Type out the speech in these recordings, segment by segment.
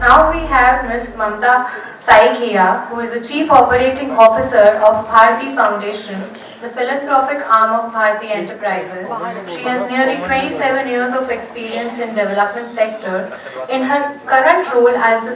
Now we have Ms. Mamta Saikia, who is the Chief Operating Officer of Bharti Foundation, the philanthropic arm of Bharti Enterprises. She has nearly 27 years of experience in development sector. In her current role as the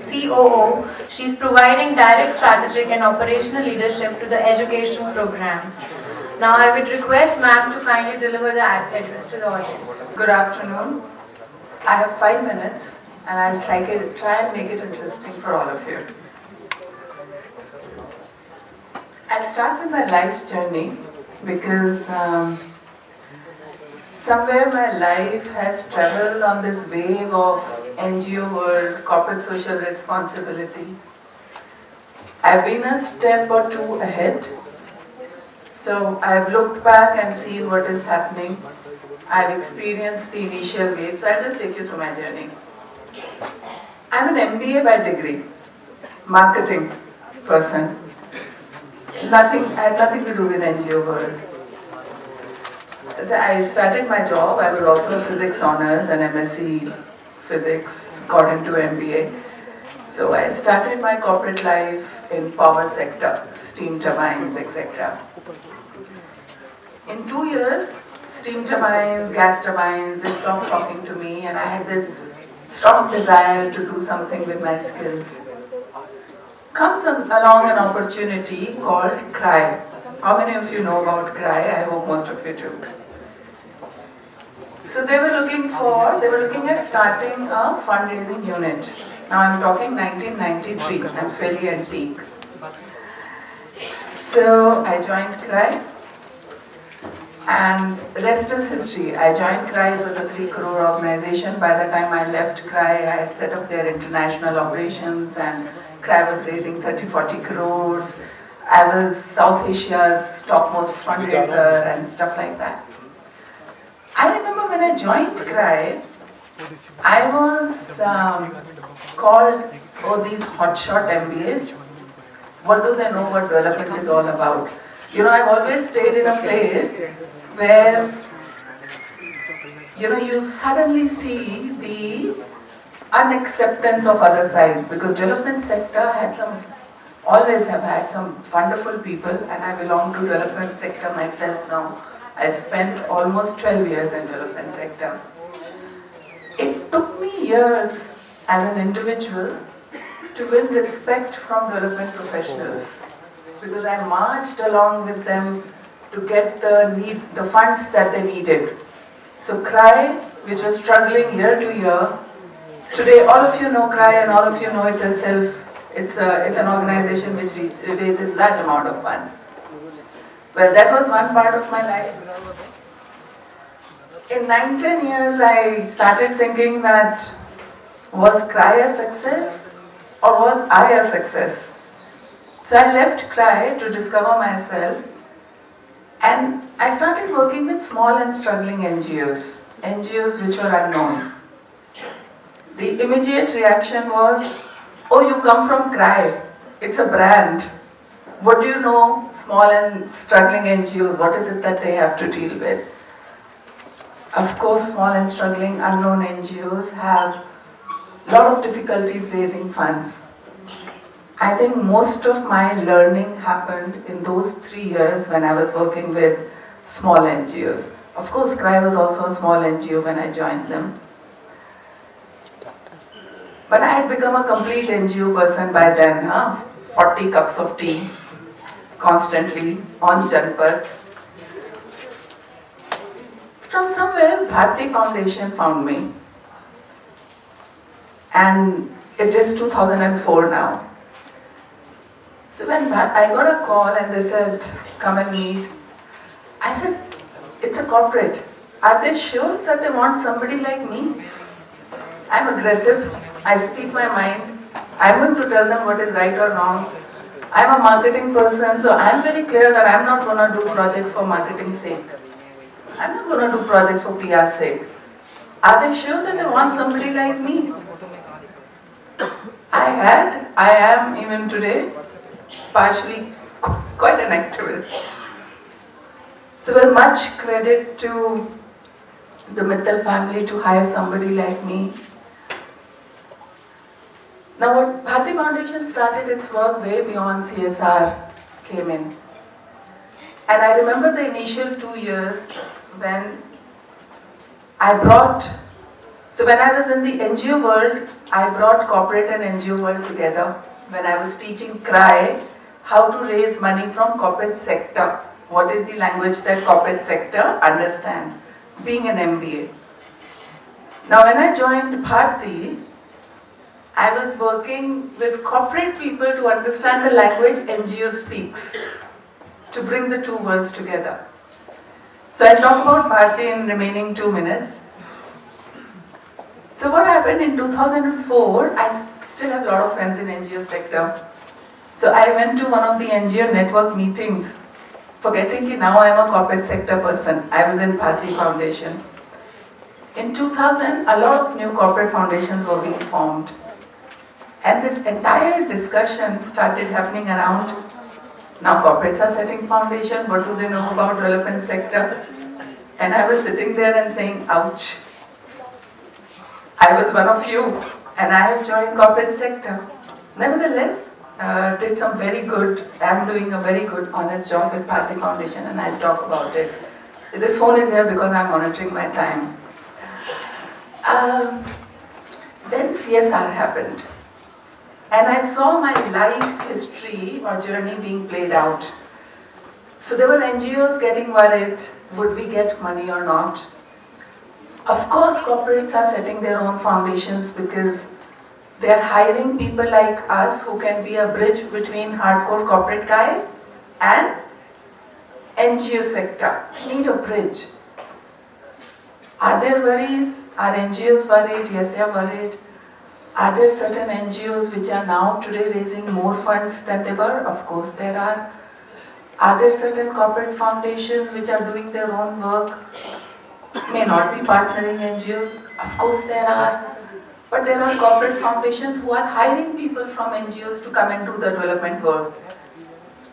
COO, she is providing direct strategic and operational leadership to the education program. Now I would request ma'am to kindly deliver the address to the audience. Good afternoon. I have 5 minutes and I'll try and make it interesting for all of you. I'll start with my life's journey because somewhere my life has traveled on this wave of NGO world, corporate social responsibility. I've been a step or two ahead. So I've looked back and seen what is happening. I've experienced the initial wave, so I'll just take you through my journey. I'm an MBA by degree, marketing person. I had nothing to do with NGO world. As I started my job, I was also a physics honors and MSc physics, got into MBA. So I started my corporate life in power sector, steam turbines, etc. In 2 years, steam turbines, gas turbines, they stopped talking to me and I had this strong desire to do something with my skills. Comes along an opportunity called CRY. How many of you know about CRY? I hope most of you do. So they were looking at starting a fundraising unit. Now I'm talking 1993, I'm fairly antique. So I joined CRY. And rest is history. I joined CRY, it was a 3 crore organization. By the time I left CRY, I had set up their international operations and CRY was raising 30-40 crores. I was South Asia's topmost fundraiser and stuff like that. I remember when I joined CRY, I was called, oh, these hotshot MBAs. What do they know what development is all about? You know, I've always stayed in a place where, you know, you suddenly see the unacceptance of other side, because development sector always have had some wonderful people, and I belong to development sector myself now. I spent almost 12 years in development sector. It took me years as an individual to win respect from development professionals, because I marched along with them to get the funds that they needed. So CRY, which was struggling year to year, today all of you know CRY and all of you know it's an organization which raises large amount of funds. Well, that was one part of my life. In 9-10 years, I started thinking that, was CRY a success or was I a success? So I left CRY to discover myself, and I started working with small and struggling NGOs which were unknown. The immediate reaction was, oh, you come from CRY, it's a brand. What do you know, small and struggling NGOs, what is it that they have to deal with? Of course, small and struggling unknown NGOs have a lot of difficulties raising funds. I think most of my learning happened in those 3 years when I was working with small NGOs. Of course, CRY was also a small NGO when I joined them. But I had become a complete NGO person by then, 40 cups of tea, constantly, on Janpat. From somewhere, Bharti Foundation found me. And it is 2004 now. So when I got a call and they said, come and meet, I said, it's a corporate. Are they sure that they want somebody like me? I'm aggressive. I speak my mind. I'm going to tell them what is right or wrong. I'm a marketing person, so I'm very clear that I'm not going to do projects for marketing sake. I'm not going to do projects for PR sake. Are they sure that they want somebody like me? I am even today, partially quite an activist. So well, much credit to the Mittal family to hire somebody like me. Now what Bharti Foundation started its work way beyond CSR came in. And I remember the initial 2 years when when I was in the NGO world, I brought corporate and NGO world together when I was teaching CRY how to raise money from corporate sector. What is the language that corporate sector understands, being an MBA. Now when I joined Bharti, I was working with corporate people to understand the language NGO speaks, to bring the two worlds together. So I'll talk about Bharti in remaining 2 minutes. So what happened in 2004, I still have a lot of friends in NGO sector. So I went to one of the NGO network meetings, forgetting that now I am a corporate sector person. I was in Bharti Foundation. In 2000, a lot of new corporate foundations were being formed. And this entire discussion started happening around, now corporates are setting foundation, what do they know about development sector? And I was sitting there and saying, ouch. I was one of you, and I have joined corporate sector. Nevertheless, did some very good, I'm doing a very good, honest job with Bharti Foundation, and I'll talk about it. This phone is here because I'm monitoring my time. Then CSR happened. And I saw my life history or journey being played out. So there were NGOs getting worried, would we get money or not? Of course, corporates are setting their own foundations because they are hiring people like us who can be a bridge between hardcore corporate guys and NGO sector. Need a bridge. Are there worries? Are NGOs worried? Yes, they are worried. Are there certain NGOs which are now today raising more funds than they were? Of course there are. Are there certain corporate foundations which are doing their own work? May not be partnering NGOs. Of course there are. But there are corporate foundations who are hiring people from NGOs to come and do the development work.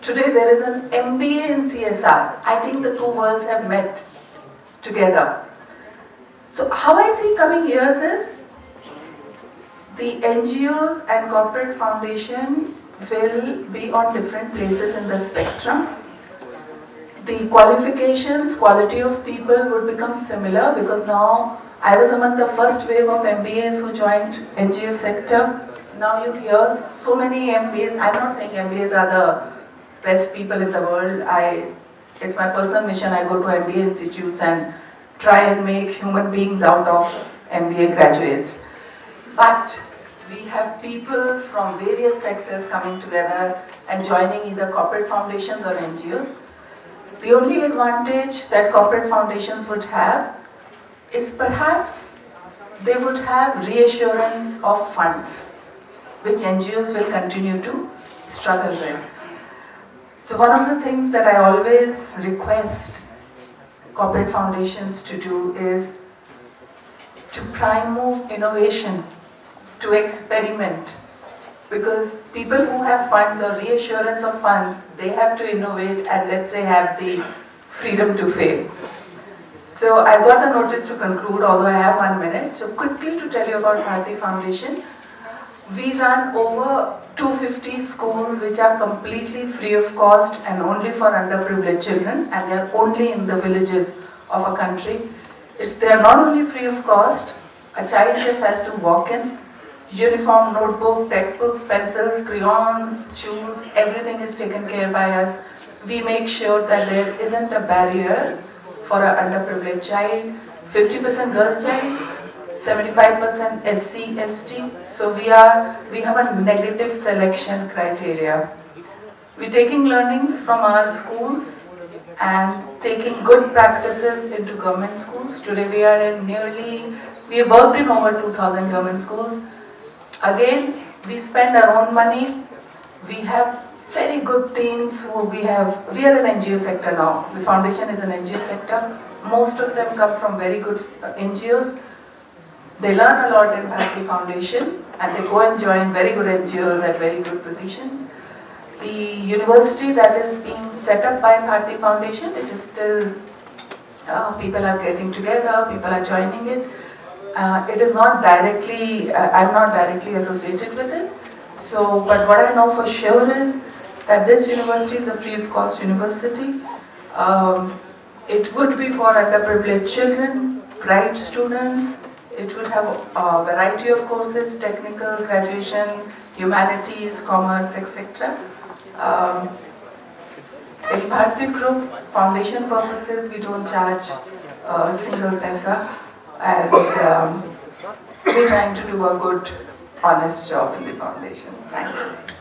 Today there is an MBA in CSR. I think the two worlds have met together. So how I see coming years is, the NGOs and corporate foundation will be on different places in the spectrum. The qualifications, quality of people would become similar because now I was among the first wave of MBAs who joined NGO sector. Now you hear so many MBAs. I'm not saying MBAs are the best people in the world. It's my personal mission. I go to MBA institutes and try and make human beings out of MBA graduates. But we have people from various sectors coming together and joining either corporate foundations or NGOs. The only advantage that corporate foundations would have is perhaps they would have reassurance of funds, which NGOs will continue to struggle with. So one of the things that I always request corporate foundations to do is to prime move innovation, to experiment, because people who have funds or reassurance of funds, they have to innovate and let's say have the freedom to fail. So I've got a notice to conclude, although I have 1 minute. So quickly to tell you about Bharti Foundation, we run over 250 schools which are completely free of cost and only for underprivileged children, and they are only in the villages of a country. They are not only free of cost, a child just has to walk in, uniform, notebook, textbooks, pencils, crayons, shoes, everything is taken care by us. We make sure that there isn't a barrier for an underprivileged child, 50% girl child, 75% SC, ST. So we have a negative selection criteria. We're taking learnings from our schools and taking good practices into government schools. Today we have worked in over 2,000 government schools. Again, we spend our own money. We have very good teams we are an NGO sector now. The foundation is an NGO sector. Most of them come from very good NGOs. They learn a lot in Bharti Foundation and they go and join very good NGOs at very good positions. The university that is being set up by Bharti Foundation, it is still, people are getting together, people are joining it. It is not directly, I'm not directly associated with it. So, but what I know for sure is that this university is a free of cost university. It would be for underprivileged children, bright students. It would have a variety of courses, technical, graduation, humanities, commerce, etc. In Bharti Group, foundation purposes, we don't charge a single paisa, and we're trying to do a good, honest job in the foundation. Thank you.